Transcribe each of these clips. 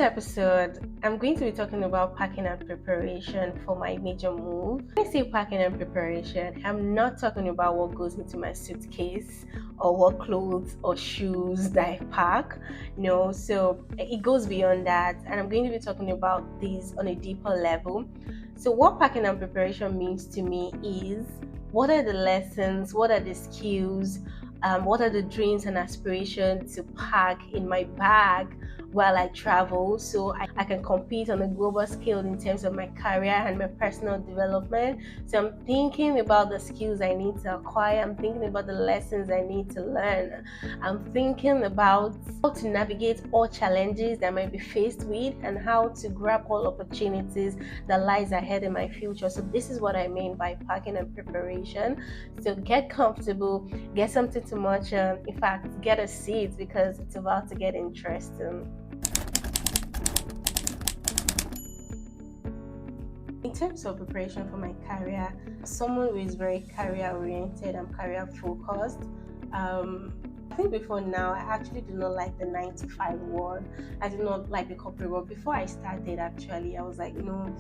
episode, I'm going to be talking about packing and preparation for my major move. When I say packing and preparation, I'm not talking about what goes into my suitcase or what clothes or shoes that I pack. No, so it goes beyond that, and I'm going to be talking about this on a deeper level. So, what packing and preparation means to me is what are the lessons, what are the skills, what are the dreams and aspirations to pack in my bag while I travel so I can compete on a global scale in terms of my career and my personal development. So I'm thinking about the skills I need to acquire, I'm thinking about the lessons I need to learn, I'm thinking about how to navigate all challenges that I might be faced with and how to grab all opportunities that lies ahead in my future. So this is what I mean by packing and preparation. So get comfortable, get something to munch on, in fact get a seat because it's about to get interesting. In terms of preparation for my career, someone who is very career oriented and career focused. I think before now, I actually do not like the 9 to 5 world. I do not like the corporate world. Before I started, actually, I was like, no,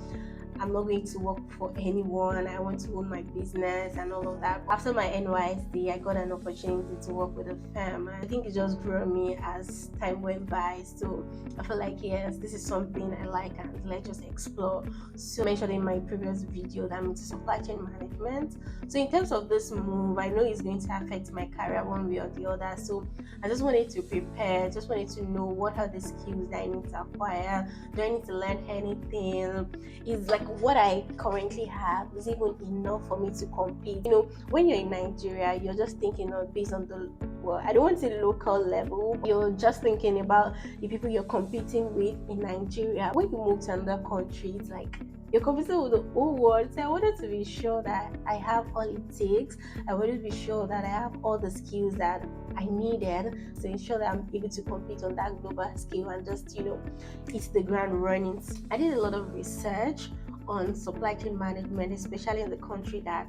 I'm not going to work for anyone. I want to own my business and all of that. After my NYSC, I got an opportunity to work with a firm. I think it just grew on me as time went by. So I feel like, yes, this is something I like and let's just explore. So I mentioned in my previous video that I'm into supply chain management. So in terms of this move, I know it's going to affect my career one way or the other. So I just wanted to prepare, just wanted to know what are the skills that I need to acquire. Do I need to learn anything? Is like what I currently have is even enough for me to compete. You know, when you're in Nigeria, you're just thinking of based on the, well, I don't want to say local level, you're just thinking about the people you're competing with in Nigeria. When you move to another country, it's like you're competing with the whole world. So I wanted to be sure that I have all it takes. I wanted to be sure that I have all the skills that I needed to ensure that I'm able to compete on that global scale and just, hit the ground running. I did a lot of research on supply chain management, especially in the country that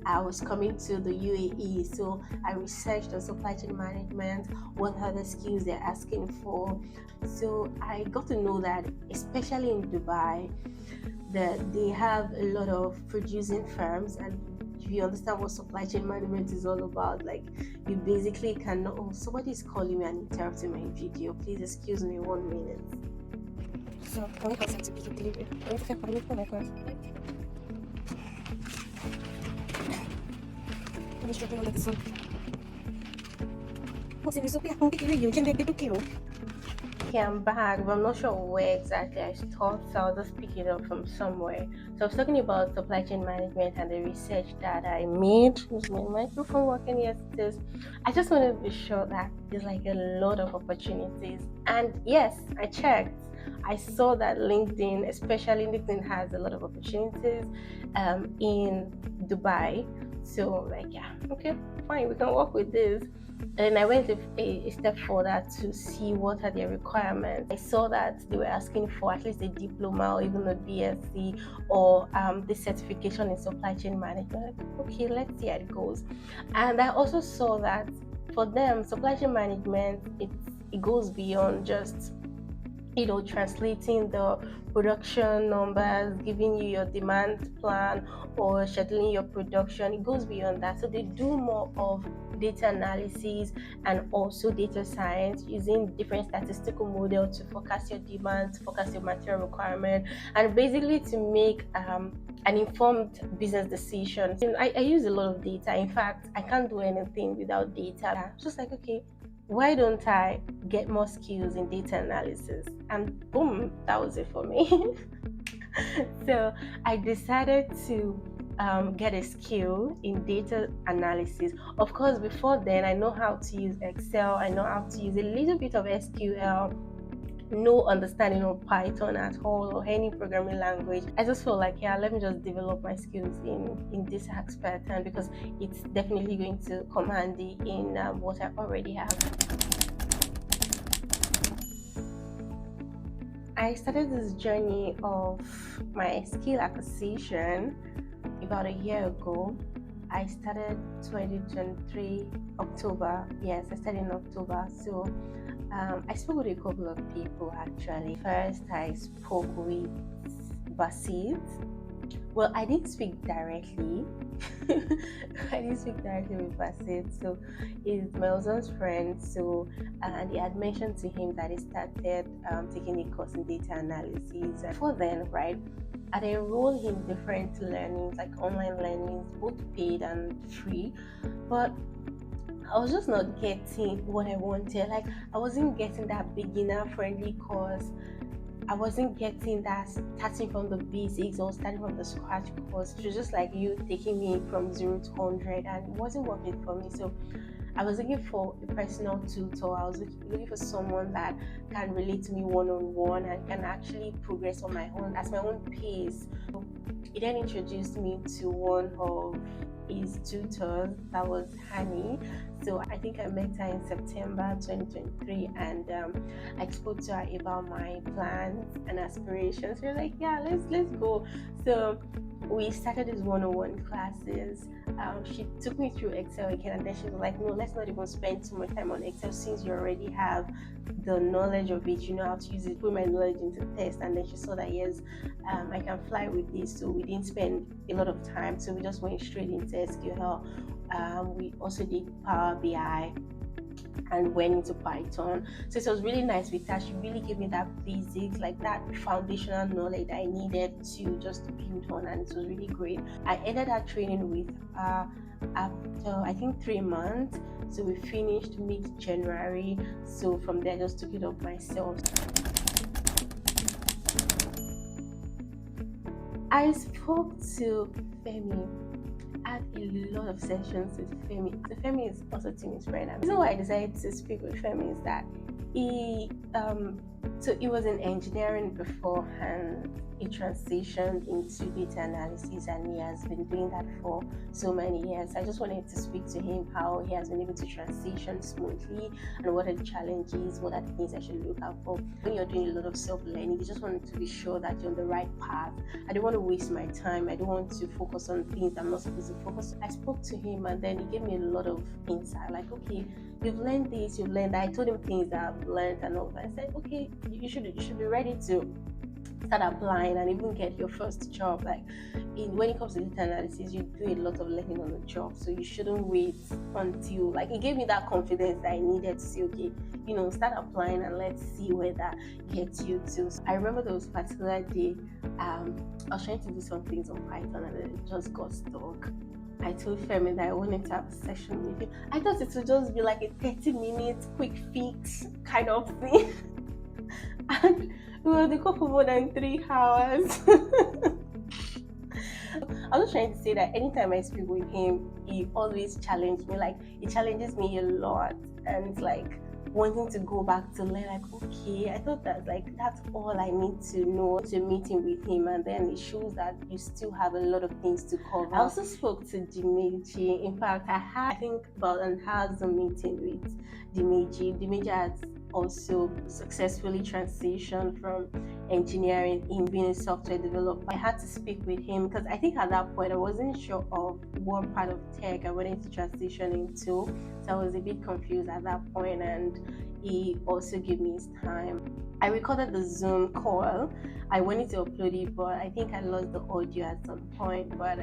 I was coming to, the UAE. So I researched on supply chain management, what are the skills they're asking for. So I got to know that, especially in Dubai, that they have a lot of producing firms, and if you understand what supply chain management is all about, like you basically cannot. Oh, somebody's calling me and interrupting my video. Please excuse me 1 minute. So can we have to pick up delivery? Okay, I'm back, but I'm not sure where exactly I stopped, so I'll just pick it up from somewhere. So I was talking about supply chain management and the research that I made. Is my microphone working? Yes, it is. I just wanted to be sure that there's like a lot of opportunities. And yes, I checked. I saw that LinkedIn, especially LinkedIn, has a lot of opportunities in Dubai. So like, yeah, okay, fine, we can work with this. And I went a step further to see what are their requirements. I saw that they were asking for at least a diploma or even a BSc or the certification in supply chain management. Okay, let's see how it goes. And I also saw that for them, supply chain management, it goes beyond just translating the production numbers, giving you your demand plan or scheduling your production. It goes beyond that. So they do more of data analysis and also data science, using different statistical models to forecast your demand, to forecast your material requirement, and basically to make an informed business decision. I use a lot of data. In fact, I can't do anything without data. Just like, okay, why don't I get more skills in data analysis? And boom, that was it for me. So I decided to get a skill in data analysis. Of course, before then, I know how to use Excel, I know how to use a little bit of SQL, no understanding of Python at all or any programming language. I just felt like, yeah, let me just develop my skills in this aspect, and because it's definitely going to come handy in what I already have. I started this journey of my skill acquisition about a year ago. I started 2023 October. Yes, I started in October. So I spoke with a couple of people actually. First, I spoke with Basit. Well, I didn't speak directly. I didn't speak directly with Basit. So he's my husband's friend. So and he had mentioned to him that he started taking a course in data analysis. Before then, right, I'd enrolled in different learnings, like online learnings, both paid and free. But I was just not getting what I wanted. Like I wasn't getting that beginner friendly course. I wasn't getting that starting from the basics or starting from the scratch course. It was just like you taking me from 0 to 100, and it wasn't working for me. So I was looking for a personal tutor. I was looking for someone that can relate to me one-on-one and can actually progress on my own at my own pace. So he then introduced me to one of his tutors, that was Hani. So I think I met her in September 2023, and I spoke to her about my plans and aspirations. We were like, yeah, let's go. So we started these one-on-one classes. She took me through Excel again, and then she was like, no, let's not even spend too much time on Excel since you already have the knowledge of it, you know how to use it. Put my knowledge into test, and then she saw that yes, I can fly with this. So we didn't spend a lot of time, so we just went straight into SQL. We also did Power BI and went into Python. So it was really nice with her. She really gave me that basics, like that foundational knowledge I needed to just build on, and it was really great. I ended that training with after I think 3 months. So we finished mid-January. So from there I just took it up myself. I spoke to Femi. I had a lot of sessions with Femi. So Femi is also Timmy's friend. The reason why I decided to speak with Femi is that he was in engineering beforehand. He transitioned into data analysis, and he has been doing that for so many years. I just wanted to speak to him how he has been able to transition smoothly, and what are the challenges, what are the things I should look out for. When you're doing a lot of self-learning, you just want to be sure that you're on the right path. I don't want to waste my time. I don't want to focus on things I'm not supposed to focus on. I spoke to him, and then he gave me a lot of insight, like, okay, you've learned this, you've learned that. I told him things that I've learned and all that. I said, okay, you should be ready to start applying and even get your first job. Like when it comes to data analysis, you do a lot of learning on the job, so you shouldn't wait until, like, it gave me that confidence that I needed to say, okay, start applying and let's see where that gets you to. So I remember there was a particular day I was trying to do some things on Python, and it just got stuck. I told Femi that I wanted to have a session with him. I thought it would just be like a 30-minute quick fix kind of thing. And we were the couple more than 3 hours. I was trying to say that anytime I speak with him, he always challenged me. Like, he challenges me a lot, and it's like wanting to go back to learn. Like, okay, I thought that that's all I need to know to meeting with him, and then it shows that you still have a lot of things to cover. I also spoke to Dimeji. In fact, I think about an hour's meeting with Dimeji. Dimeji has also successfully transitioned from engineering in being a software developer. I had to speak with him because I think at that point I wasn't sure of what part of tech I wanted to transition into, so I was a bit confused at that point, and he also gave me his time. I recorded the Zoom call. I wanted to upload it, but I think I lost the audio at some point, but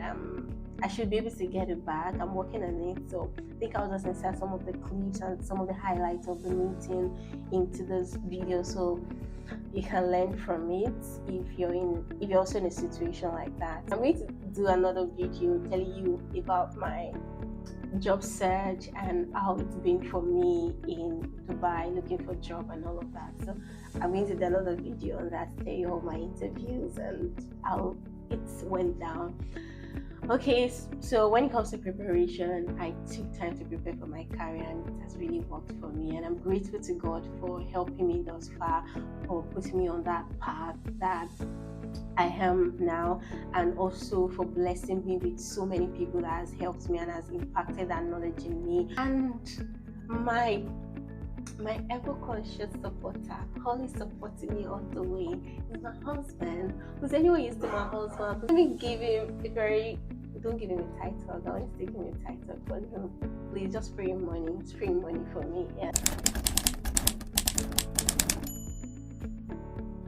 I should be able to get it back. I'm working on it, so I think I'll just insert some of the clips and some of the highlights of the meeting into this video, so you can learn from it if you're also in a situation like that. I'm going to do another video telling you about my job search and how it's been for me in Dubai looking for a job and all of that. So I'm going to do another video on that, tell you all my interviews and how it went down. Okay, so when it comes to preparation, I took time to prepare for my career, and it has really worked for me, and I'm grateful to God for helping me thus far, for putting me on that path that I am now, and also for blessing me with so many people that has helped me and has impacted that knowledge in me. And my ever-conscious supporter, always supporting me all the way, is my husband. Who's anyone used to my husband? Let me give him a very don't give him a title. I want to give him a title, but no, please just free money. It's free money for me. Yeah.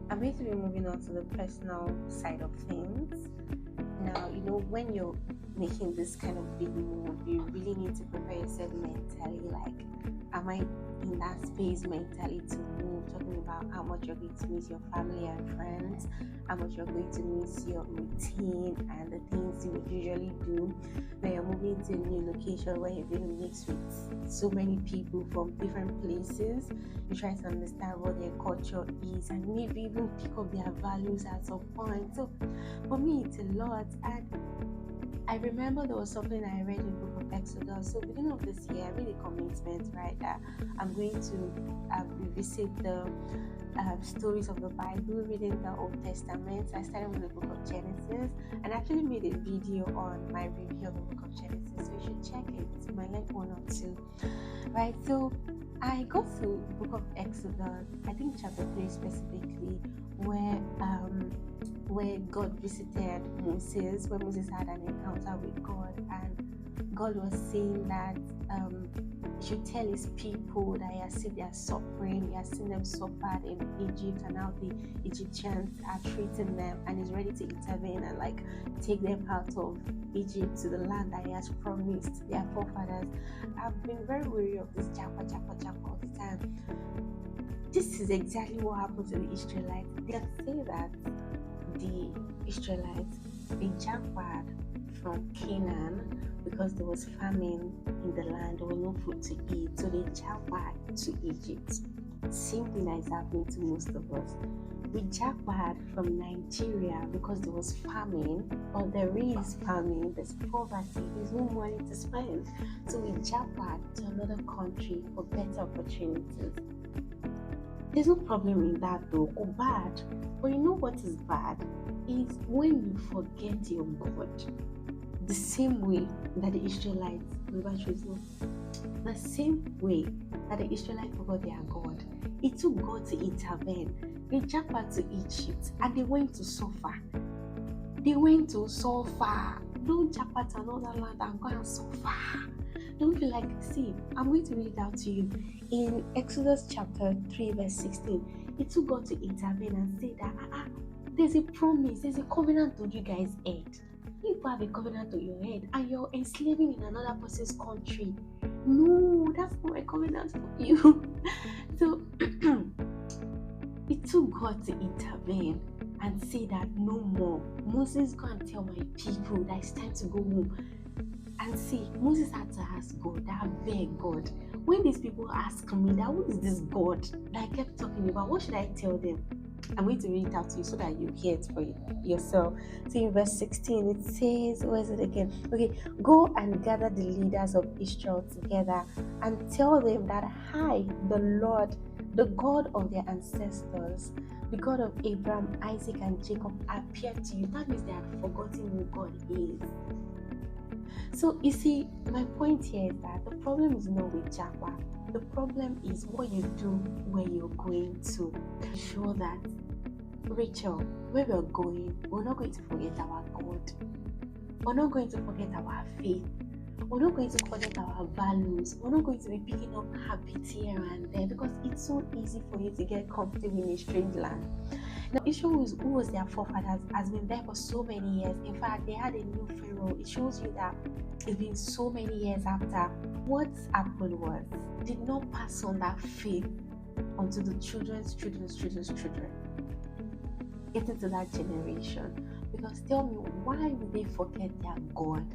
I'm going to be moving on to the personal side of things. Now, when you're making this kind of big move, you really need to prepare yourself mentally. Like, am I in that space mentally to move? Talking about how much you're going to miss your family and friends, how much you're going to miss your routine and the things you would usually do. Now you're moving to a new location where you're going to mix with so many people from different places. You try to understand what their culture is and maybe even pick up their values at some point. So for me, it's a lot. And I remember there was something I read in the book of Exodus. So beginning of this year, I made a commitment, right, that I'm going to revisit the stories of the Bible, reading the Old Testament. So I started with the book of Genesis and actually made a video on my review of the book of Genesis. So you should check it. You might like one or two. Right, so I got to the book of Exodus, I think chapter 3 specifically, where God visited Moses, where Moses had an encounter with God, and God was saying that he should tell his people that he has seen their suffering, he has seen them suffer in Egypt, and how the Egyptians are treating them, and he's ready to intervene and like take them out of Egypt to the land that he has promised their forefathers. I've been very weary of this japa all the time. This is exactly what happened to the Israelites. They say that the Israelites, they jackpot from Canaan because there was famine in the land, there was no food to eat, so they jackpot to Egypt. Same thing that is happening to most of us. We jackpot from Nigeria because there was famine, or there is famine, there's poverty, there's no money to spend, so we jackpot to another country for better opportunities. There's no problem in that though, or bad. But you know what is bad? Is when you forget your God. The same way that the Israelites, the same way that the Israelites forgot their God. It took God to intervene. They jumped back to Egypt and they went to suffer. Don't jump back to another land and go and suffer. Don't be like, see, I'm going to read it out to you. In Exodus chapter 3 verse 16, it took God to intervene and say that there's a promise, there's a covenant on you guys' head. You have a covenant on your head and you're enslaving in another person's country. No, that's not a covenant for you. So it took God to intervene and say that no more. Moses, go and tell my people that it's time to go home. And see, Moses had to ask God, that beg God. When these people ask me that who is this God that I kept talking about, what should I tell them? I'm going to read it out to you so that you hear it for yourself. See, in verse 16, it says, where is it again? Okay, go and gather the leaders of Israel together and tell them that I, the Lord, the God of their ancestors, the God of Abraham, Isaac, and Jacob, appeared to you. That means they had forgotten who God is. So you see, my point here is that the problem is not with Japa. The problem is what you do where you're going to. Ensure that, Rachel, where we're going, we're not going to forget our God. We're not going to forget our faith. We're not going to forget our values. We're not going to be picking up habits here and there because it's so easy for you to get comfortable in a strange land. Now, Israel, who was their forefathers, has been there for so many years. In fact, they had a new pharaoh. It shows you that it's been so many years after. What happened was, did not pass on that faith onto the children's children. Get into that generation. Because tell me, why would they forget their God?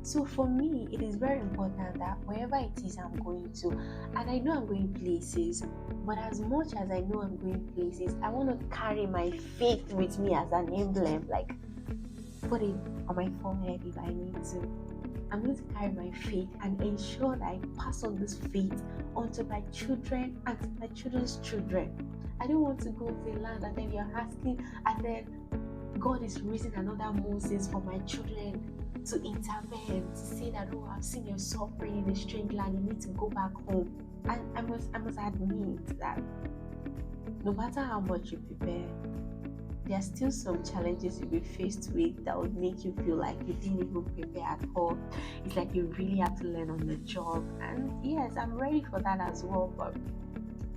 So for me, it is very important that wherever it is I'm going to, and I know I'm going places, but as much as I know I'm going places, I want to carry my faith with me as an emblem, like put it on my forehead if I need to. I'm going to carry my faith and ensure that I pass on this faith onto my children and to my children's children. I don't want to go to a land and then you're asking, and then God is raising another Moses for my children to intervene, to say that, oh, I've seen your suffering in a strange land, you need to go back home. And I must admit that no matter how much you prepare, there are still some challenges you'll be faced with that would make you feel like you didn't even prepare at all. It's like you really have to learn on the job. And yes, I'm ready for that as well. But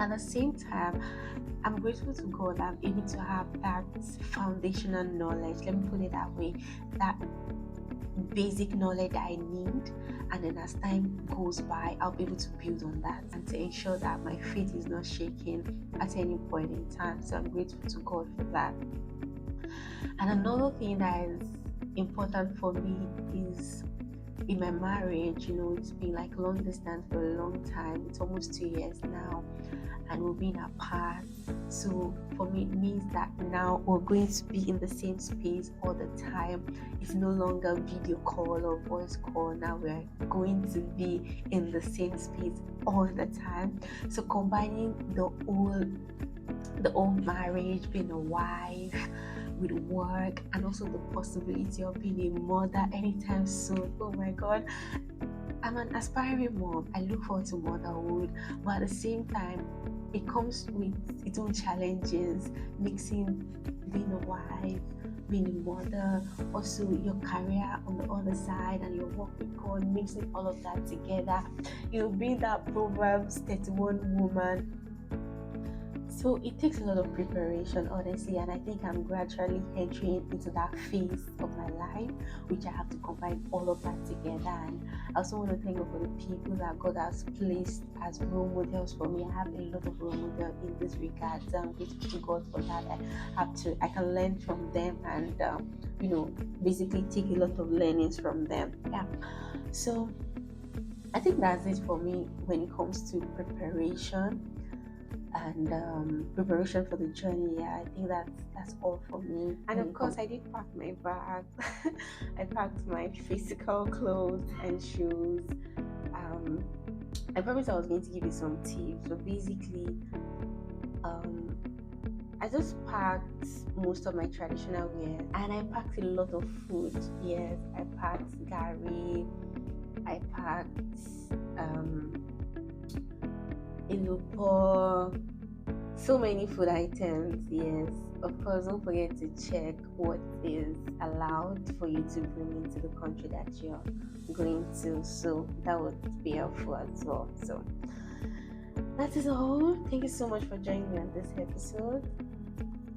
at the same time, I'm grateful to God I'm able to have that foundational knowledge. Let me put it that way. That basic knowledge I need, and then as time goes by, I'll be able to build on that and to ensure that my faith is not shaking at any point in time. So I'm grateful to God for that. And another thing that is important for me is in my marriage. It's been like long distance for a long time. It's almost 2 years now, and we've been apart. So for me, it means that now we're going to be in the same space all the time. It's no longer video call or voice call. Now we're going to be in the same space all the time. So combining the old marriage, being a wife, with work, and also the possibility of being a mother anytime soon. Oh my God, I'm an aspiring mom. I look forward to motherhood, but at the same time, it comes with its own challenges, mixing being a wife, being a mother, also your career on the other side, and your work with God, mixing all of that together. Being that Proverbs 31 woman. So it takes a lot of preparation, honestly, and I think I'm gradually entering into that phase of my life, which I have to combine all of that together. And I also want to thank God for the people that God has placed as role models for me. I have a lot of role models in this regard, so I'm grateful to God for that. I can learn from them, and basically take a lot of learnings from them. Yeah. So I think that's it for me when it comes to preparation and preparation for the journey. Yeah, I think that's all for me. And of course, I did pack my bag. I packed my physical clothes and shoes. I promised I was going to give you some tips. So basically, I just packed most of my traditional wear, and I packed a lot of food. Yes, I packed gari. I packed ilupo, so many food items. Yes, of course, don't forget to check what is allowed for you to bring into the country that you're going to, so that would be helpful as well. So that is all. Thank you so much for joining me on this episode.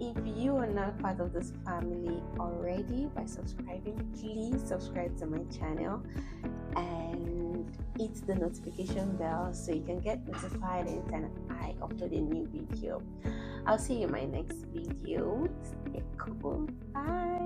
If you are not part of this family already, by subscribing, please subscribe to my channel and hit the notification bell so you can get notified anytime I upload a new video. I'll see you in my next video. Stay cool. Bye.